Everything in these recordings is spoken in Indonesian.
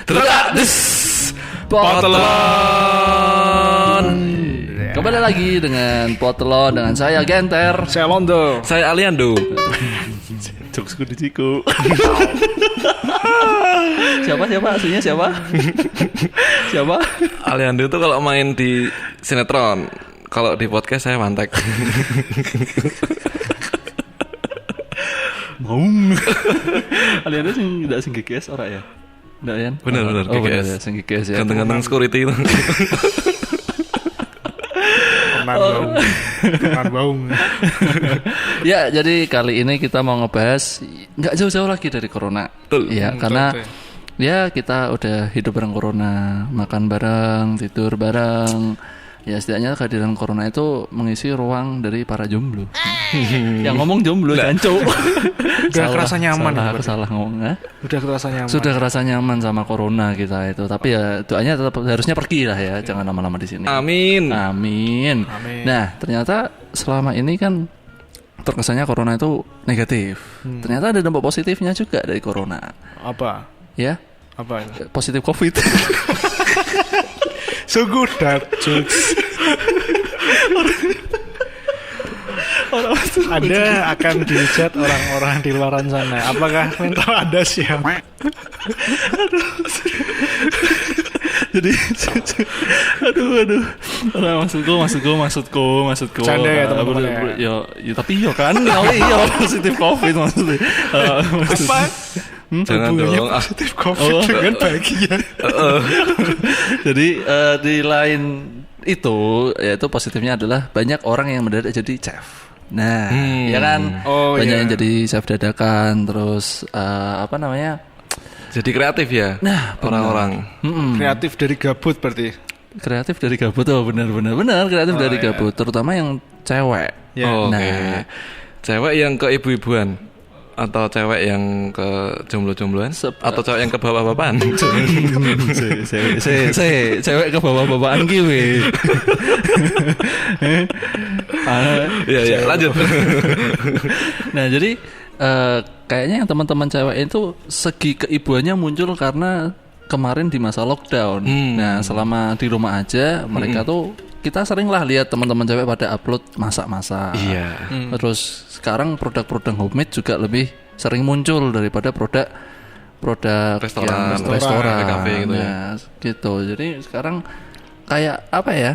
Terus Potelon. Kembali lagi dengan Potelon dengan saya Genter, saya Londo, saya Aliando. Jokesku diciku. Siapa aslinya siapa? Aliando itu kalau main di sinetron, kalau di podcast saya Mantek. Maung. Aliando sing ndak sing GGS ora ya? Ndak ya? Benar GGS. benar Ya, sing GGS ya. Ganteng-ganteng security itu. Teman baung. Ya, jadi kali ini kita mau ngebahas nggak jauh-jauh lagi dari corona. Betul. Ya, karena ya kita udah hidup bareng corona, makan bareng, tidur bareng. Ya setidaknya kehadiran corona itu mengisi ruang dari para jomblo. Yang ngomong jomblo jancuk. Udah kerasa nyaman. Salah ngomong ya. Sudah kerasa nyaman sama corona kita itu. Tapi ya doanya tetap harusnya pergi lah ya, jangan lama-lama di sini. Amin. Nah, ternyata selama ini kan terkesannya corona itu negatif. Ternyata ada dampak positifnya juga dari corona. Apa? Ya? Apa? Positif COVID. So good that jokes. Anda akan dihujat orang-orang di luar sana. Apakah mental Anda siap? Jadi aduh. Maksudku. Canda ya teman-teman ya. Tapi yo kan, yo positif COVID maksudnya. Apa? Jangan dong. Positif COVID dengan bahagia. Jadi di lain itu, yaitu positifnya adalah banyak orang yang mendadak jadi chef. Nah, ya kan, banyak yang jadi chef dadakan, terus Jadi kreatif ya. Nah, orang-orang. Kreatif dari gabut berarti. Kreatif dari gabut, benar kreatif dari gabut, terutama yang cewek. Yeah. Nah, cewek yang ke ibu-ibuan atau cewek yang ke jomblo-jombloan atau cewek yang ke bapak-bapakan. Cewek ke bapak-bapakan kiwe. Iya, lanjut. Nah, jadi kayaknya yang teman-teman cewek itu segi keibuannya muncul karena kemarin di masa lockdown. Nah, selama di rumah aja mereka tuh kita sering lah lihat teman-teman cewek pada upload masak-masak. Iya. Terus sekarang produk-produk homemade juga lebih sering muncul daripada produk restoran, kafe gitu ya. Nah, gitu. Jadi sekarang kayak apa ya?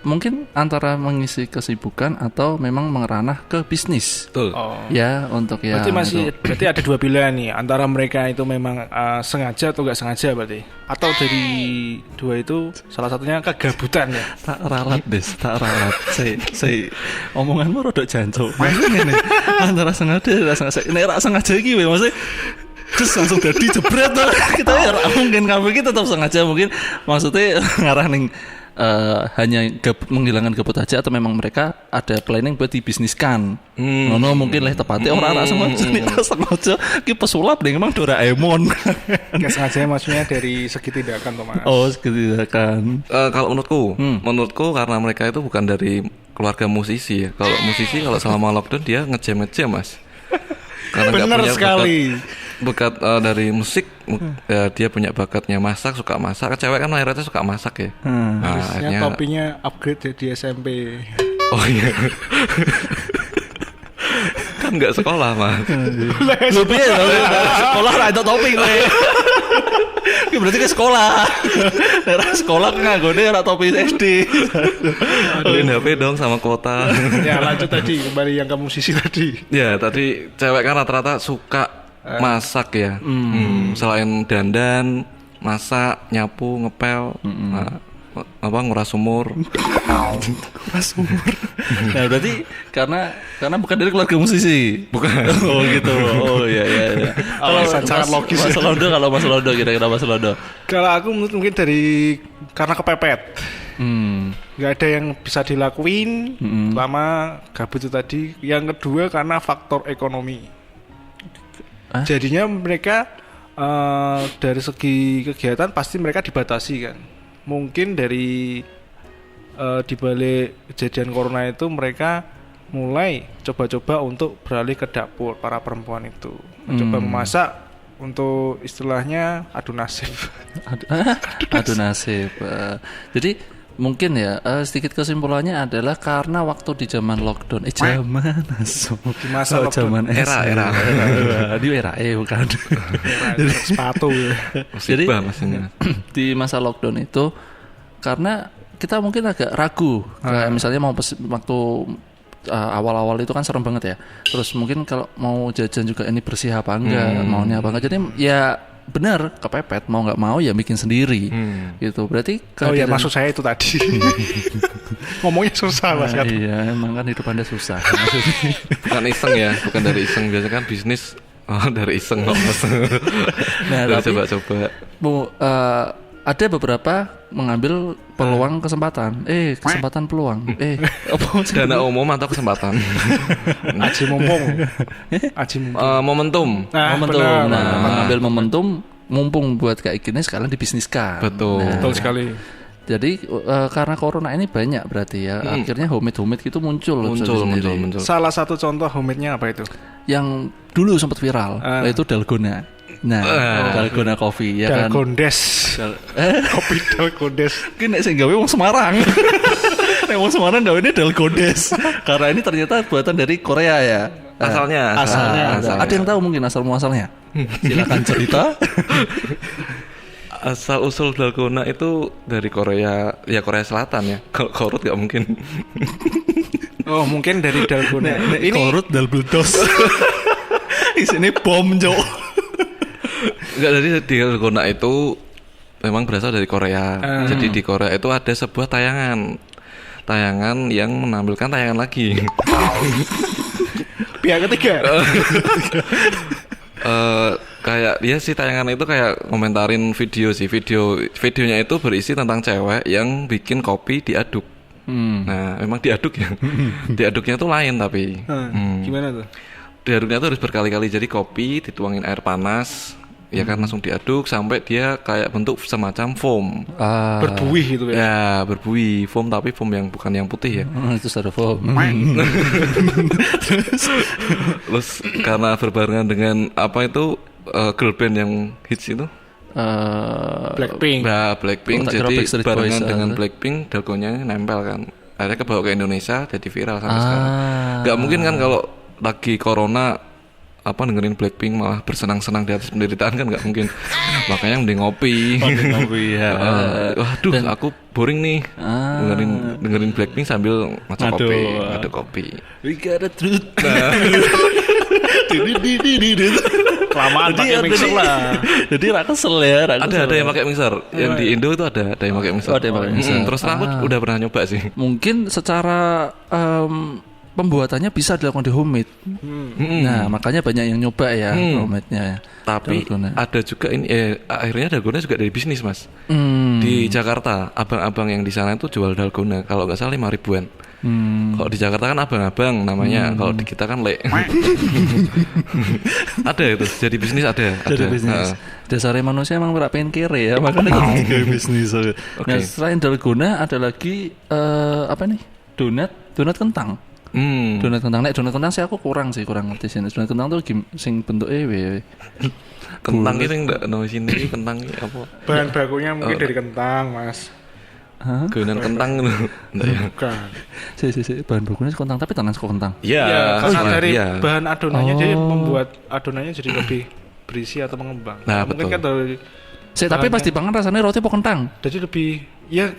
Mungkin antara mengisi kesibukan atau memang mengeranah ke bisnis. Betul. Ya, untuk ya. Berarti ada dua pilihan nih, antara mereka itu memang sengaja atau nggak sengaja berarti. Atau dari dua itu salah satunya kegabutan ya. Tak ralat. Saya omonganmu rodok jancuk. Maksudnya nih antara sengaja dan sengaja. Nek sengaja iki maksudnya terus langsung jadi jebret kita ya mungkin kabeh kita tetap sengaja mungkin maksudnya ngarah ning hanya menghilangkan gabut aja atau memang mereka ada planning buat dibisniskan. Ngono mungkin lah tepatnya orang sengaja ki pesulap nih memang Doraemon. Enggak sengaja maksudnya dari segi tindakan Thomas. Segi tindakan. Kalau menurutku karena mereka itu bukan dari keluarga musisi ya. Kalau musisi kalau selama lockdown dia ngejam Mas. Karena benar sekali. Bakat dari musik ya, dia punya bakatnya masak, suka masak. Cewek kan mayoritas suka masak ya. Nah, akhirnya topinya upgrade di SMP. Oh iya. Kan nggak sekolah Mas. Lebih sekolah ada topi gue. Ini berarti ke sekolah. Daerah sekolah nggak gue ada topi SD. Beliin HP dong sama kuota. Ya lanjut tadi kembali yang ke musisi tadi. Ya tadi cewek kan rata-rata suka masak ya. Selain dandan, masak, nyapu, ngepel, nguras sumur. Nah berarti karena bukan dari keluarga musisi. Bukan. Oh gitu. Oh iya. Sangat logis. Mas Londo kira-kira Mas Londo. Kalau aku mungkin dari karena kepepet. Nggak ada yang bisa dilakuin selama gabut itu tadi. Yang kedua karena faktor ekonomi. Jadinya mereka dari segi kegiatan pasti mereka dibatasi kan. Mungkin dari dibalik kejadian corona itu mereka mulai coba-coba untuk beralih ke dapur para perempuan itu, mencoba memasak untuk istilahnya adu nasib. Adu nasib. Jadi mungkin ya sedikit kesimpulannya adalah karena waktu di zaman lockdown, zaman di masa zaman era di era bukan. Jadi sepatu. Jadi di masa lockdown itu karena kita mungkin agak ragu, kayak misalnya mau waktu awal-awal itu kan serem banget ya. Terus mungkin kalau mau jajan juga ini bersih apa enggak, maunya apa enggak. Jadi ya benar kepepet, mau nggak mau ya bikin sendiri gitu. Berarti ya maksud saya itu tadi. Ngomongnya susah Mas. Iya, emang kan hidup Anda susah. Bukan iseng ya, bukan dari iseng. Biasanya kan bisnis dari iseng kok. Nah, dari tapi coba-coba. Ada beberapa mengambil peluang kesempatan. Kesempatan peluang. Dana umum atau kesempatan? Aji mumpung. Momentum. Momentum. Mengambil momentum mumpung buat kayak gini sekalian dibisniskan. Betul Sekali. Jadi karena corona ini banyak berarti ya. Akhirnya homemade gitu muncul. Salah satu contoh homemade-nya apa itu? Yang dulu sempat viral, yaitu Dalgona. Dalgona Coffee ya kan. Dalgondes. Kopi Dalgondes. Ki nek sing gawe wong Semarang. Nek wong Semarang gawene Dalgondes. Karena ini ternyata buatan dari Korea ya. Asalnya. Ada yang tahu mungkin asal muasalnya? Silakan cerita. Asal usul Dalgona itu dari Korea, ya Korea Selatan ya. Kalau Korut nggak mungkin. Oh mungkin dari Dalgona. Ini Korut Dalbeldos. Isinya bom Jo. Enggak, dari Dalgona itu memang berasal dari Korea. Jadi di Korea itu ada sebuah tayangan yang menampilkan tayangan lagi. Pihak ketiga. Kayak dia sih tayangan itu kayak komentarin video sih. Videonya itu berisi tentang cewek yang bikin kopi diaduk. Nah, memang diaduk ya. Diaduknya tuh lain tapi. Gimana tuh? Diaduknya tuh harus berkali-kali. Jadi kopi dituangin air panas, ya kan langsung diaduk sampai dia kayak bentuk semacam foam. Berbuih gitu ya. Ya, berbuih foam tapi foam yang bukan yang putih ya. Itu styrofoam. Terus karena berbarengan dengan apa itu girl band yang hits itu Blackpink. Nah, Blackpink jadi barengan dengan Blackpink Dalgona nempel kan. Akhirnya kebawa ke Indonesia jadi viral sampai sekarang. Gak mungkin kan kalau lagi corona dengerin Blackpink malah bersenang-senang di atas penderitaan kan nggak mungkin. Makanya mending ngopi. Ya. Waduh, aku boring nih dengerin Blackpink sambil maca kopi. We got a truth. Kelamaan pakai mixer lah. Jadi kesel ya. Ada yang pakai mixer. Yang di Indo itu ada yang pakai mixer. Ada yang pakai mixer. Terus aku udah pernah nyoba sih. Mungkin secara pembuatannya bisa dilakukan di homemade. Nah, makanya banyak yang nyoba ya homemade-nya. Tapi ada juga ini akhirnya Dalgona juga dari bisnis, Mas. Di Jakarta, abang-abang yang di sana itu jual Dalgona kalau nggak salah 5.000-an. Kalau di Jakarta kan abang-abang namanya, kalau di kita kan le. Ada itu, jadi bisnis ada. Jadi bisnis. Dasarnya manusia emang pengen kere ya, makanya jadi bisnis. Nah, selain Dalgona ada lagi apa nih? Donat kentang. Donat kentang. Donat kentang sih aku kurang ngerti sih. Donat kentang tuh sing bentuknya kentang itu enggak sini kentang apa? Bahan bakunya mungkin dari kentang, Mas. Gonan kentang itu. Enggak ya? Bukan. Si bahan bakunya kentang tapi tangan kentang. Iya, karena dari bahan adonannya jadi membuat adonannya jadi lebih berisi atau mengembang. Nah, mungkin kan dari tapi pas dipangan rasanya roti apa kentang? Jadi lebih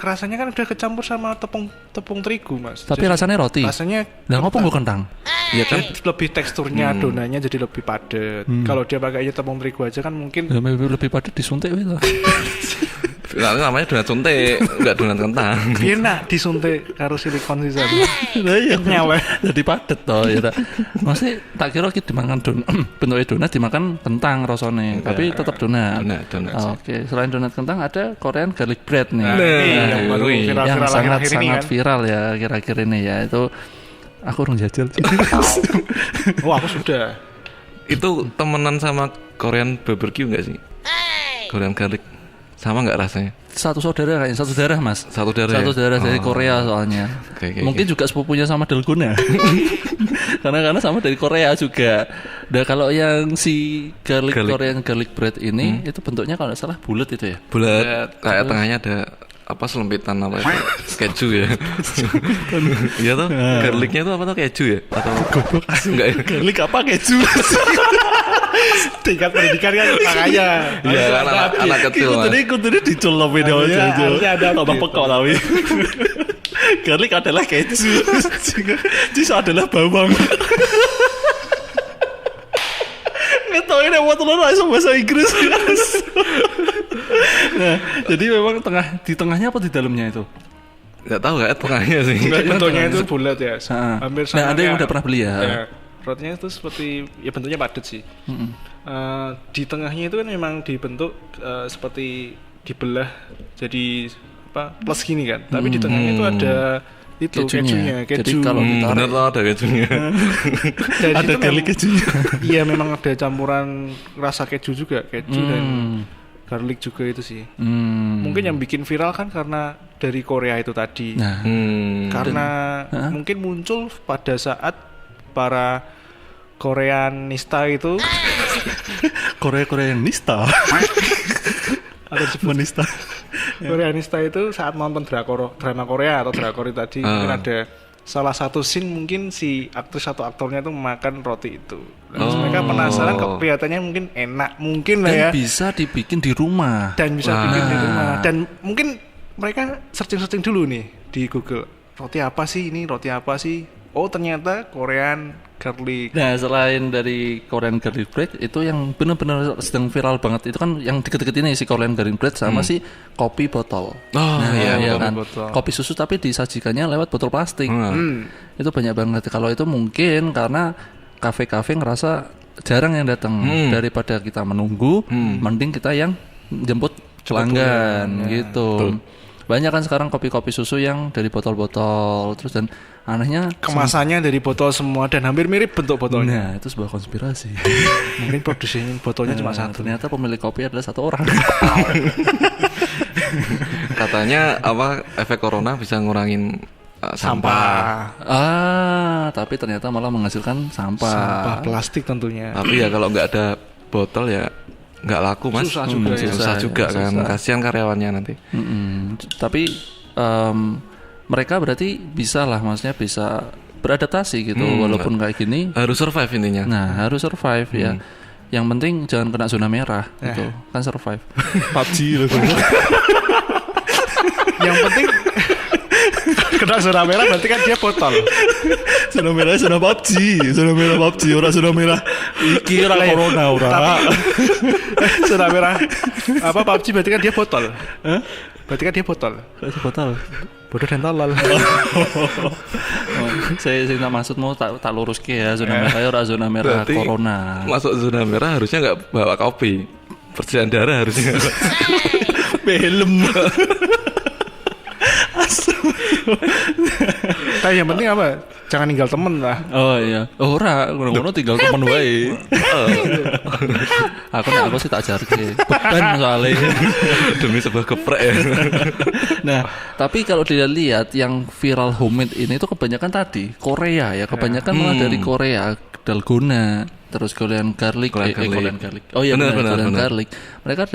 rasanya kan udah kecampur sama tepung terigu, Mas. Tapi jadi, rasanya roti. Rasanya ngapa nggak kentang? Iya kan lebih teksturnya adonannya jadi lebih padat. Kalau dia pakainya tepung terigu aja kan mungkin lebih padat disuntik gitu. Namanya donat suntik, enggak donat kentang. Biar nak disuntik karo silikon sisa. Lah iya nyala. Jadi padet toh ya. Maksudnya tak kira kita dimakan bentuknya donat dimakan kentang rasane, tapi tetap donat. Oke, selain donat kentang ada Korean garlic bread nih. Yang sangat viral ya kira-kira ini ya. Itu aku orang jajal. Aku sudah. Itu temenan sama Korean barbecue enggak sih? Korean garlic sama nggak rasanya? Satu saudara Mas. Satu saudara dari Korea soalnya. Mungkin juga sepupunya sama Dalgona. karena sama dari Korea juga. Udah kalau yang si garlic Korean garlic bread ini itu bentuknya kalau nggak salah bulat itu ya. Bulat. Kayak tengahnya ada apa selempitan apa itu? Keju ya. Iya tuh. Garlicnya itu apa tuh keju ya? Atau enggak ya? Garlic apa keju? Tingkat pendidikan kan makanya. Iya, anak kecil. Kudune dicolok video aja. Tambah pekok lawi. Garlic adalah keju. Cheese adalah bawang. Ngetoin yang telur langsung bahasa Inggris. Nah, jadi memang di tengahnya apa di dalamnya itu? Enggak tahu kayak tengahnya sih. Bentuknya itu bulat ya. Hampir sama. Nah, ada yang udah pernah beli ya. Rotinya itu seperti ya bentuknya padat sih. Di tengahnya itu kan memang dibentuk seperti dibelah jadi apa plus gini kan. Tapi di tengahnya itu ada itu kejunya. Jadi kalau benar lah ada kejunya. Ada garlic kejunya. Iya memang ada campuran rasa keju juga, keju dan garlic juga itu sih. Mungkin yang bikin viral kan karena dari Korea itu tadi. Karena mungkin muncul pada saat para Koreanista itu Koreanista atau menista Koreanista itu saat nonton drama Korea atau drakor itu tadi mungkin ada salah satu scene mungkin si aktris atau aktornya itu memakan roti itu. Terus mereka penasaran kelihatannya mungkin enak mungkin lah ya. Dan bisa dibikin di rumah. Dan mungkin mereka searching dulu nih di Google. Roti apa sih ini? Roti apa sih? Oh ternyata Korean garlic. Nah selain dari Korean garlic bread itu yang benar-benar sedang viral banget itu kan yang deket-deket ini si Korean garlic bread sama si kopi botol. Iya kan. Botol. Kopi susu tapi disajikannya lewat botol plastik. Itu banyak banget. Kalau itu mungkin karena kafe-kafe ngerasa jarang yang datang daripada kita menunggu, mending kita yang jemput pelanggan gitu. Banyak kan sekarang kopi-kopi susu yang dari botol-botol terus dan anehnya kemasannya dari botol semua dan hampir mirip bentuk botolnya. Nah, itu sebuah konspirasi. Mungkin produsen botolnya cuma satu. Ternyata pemilik kopi adalah satu orang. Katanya apa efek corona bisa ngurangin sampah. Tapi ternyata malah menghasilkan sampah plastik tentunya. Tapi ya kalau nggak ada botol ya nggak laku mas. Susah juga kan. Kasihan karyawannya nanti. Tapi mereka berarti bisa lah, maksudnya bisa beradaptasi gitu walaupun kayak gini. Harus survive intinya. Nah harus survive ya. Yang penting jangan kena zona merah gitu. Kan survive. PUBG loh. Yang penting kena zona merah berarti kan dia botol. Zona merah zona PUBG. Zona merah PUBG ora zona merah. Iki ora corona ora. Zona merah apa PUBG berarti kan dia botol. Berarti kan dia botol. Botol. Bodoh dan tolol. Saya tak maksudmu tak lurus ke ya zona merah ora zona merah berarti corona. Masuk zona merah harusnya nggak bawa kopi. Percikan darah harusnya. Belum. Tapi yang penting apa? Jangan tinggal temen lah. Oh iya. Oh ora, ngono tinggal temen wae. Aku sih tak ajarke. Beban soalnya. Demi sebuah geprek ya. Nah, tapi kalau dilihat yang viral homemade ini itu kebanyakan tadi Korea ya, kebanyakan malah dari Korea, dalgona, terus Korean garlic. Korean garlic. Oh iya benar garlic. Mereka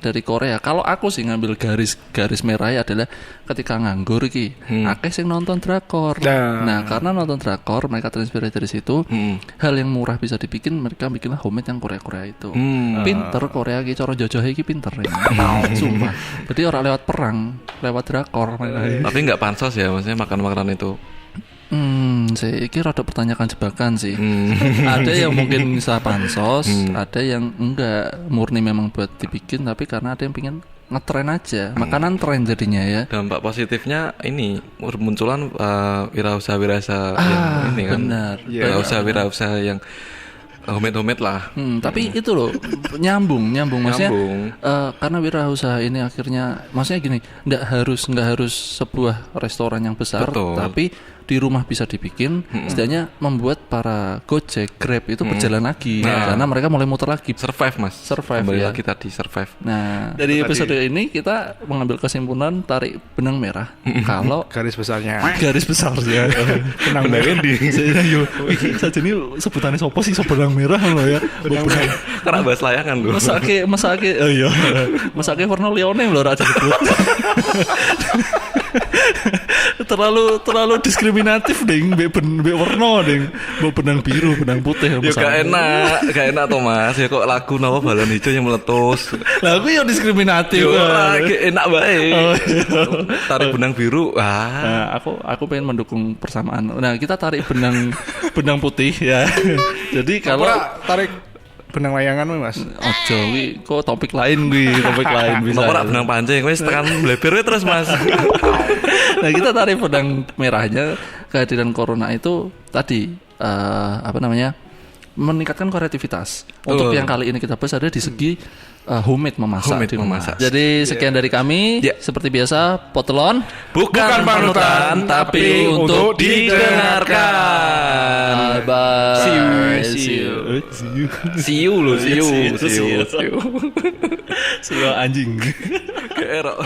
dari Korea. Kalau aku sih ngambil garis merah adalah ketika nganggur iki, akeh sing nonton drakor. Nah, karena nonton drakor mereka terinspirasi dari situ. Hal yang murah bisa dibikin, mereka bikinlah homemade yang Korea itu. Pinter Korea iki cara jojohe iki pinter ya. Sumpah. Jadi orang lewat perang, lewat drakor. Tapi enggak pansos ya maksudnya makan makanan itu. Saya kira ada pertanyaan jebakan sih. Ada yang mungkin bisa pansos, ada yang enggak murni memang buat dibikin, tapi karena ada yang pengen ngetren aja, makanan tren jadinya ya. Dampak positifnya ini munculan wirausaha yang ini kan. Benar. Wirausaha yang homemade lah. Tapi itu loh nyambung maksudnya. Karena wirausaha ini akhirnya maksudnya gini, nggak harus sebuah restoran yang besar. Betul. Tapi di rumah bisa dibikin, setidaknya membuat para Gojek, Grab itu berjalan lagi karena mereka mulai muter lagi. Survive Mas. Survive kembali ya. lagi tadi survive. Nah, dari episode ini kita mengambil kesimpulan tarik benang merah. Kalau garis besarnya. garis besar ya. Benang merah di. Yo, saja ini sebutannya sopo sih, benang merah loh ya. Benang Karena bahas layangan lho. Masake oh iya. Masake warna Leone lho ra disebut. terlalu diskriminatif ding, mbek warna ding. Mbok benang biru, benang putih. Ya gak enak toh Mas. Ya kok lagu napa balon hijau yang meletus. Lah aku yang diskriminatif. Enak bae. Oh, iya. Tarik benang biru. Nah, aku pengen mendukung persamaan. Nah, kita tarik benang putih ya. Jadi kalau tarik benang layangan Mas. Ojo wi kok topik lain bisa. Ora benang pancing wis tekan bleber terus Mas. Nah, kita tarik benang merahnya kehadiran corona itu tadi meningkatkan kreativitas. Untuk yang kali ini kita bahas ada di segi homemade memasak. Jadi sekian dari kami. Seperti biasa, Potelon bukan panutan tapi untuk didengarkan. Bye. See you. See you anjing. Kayak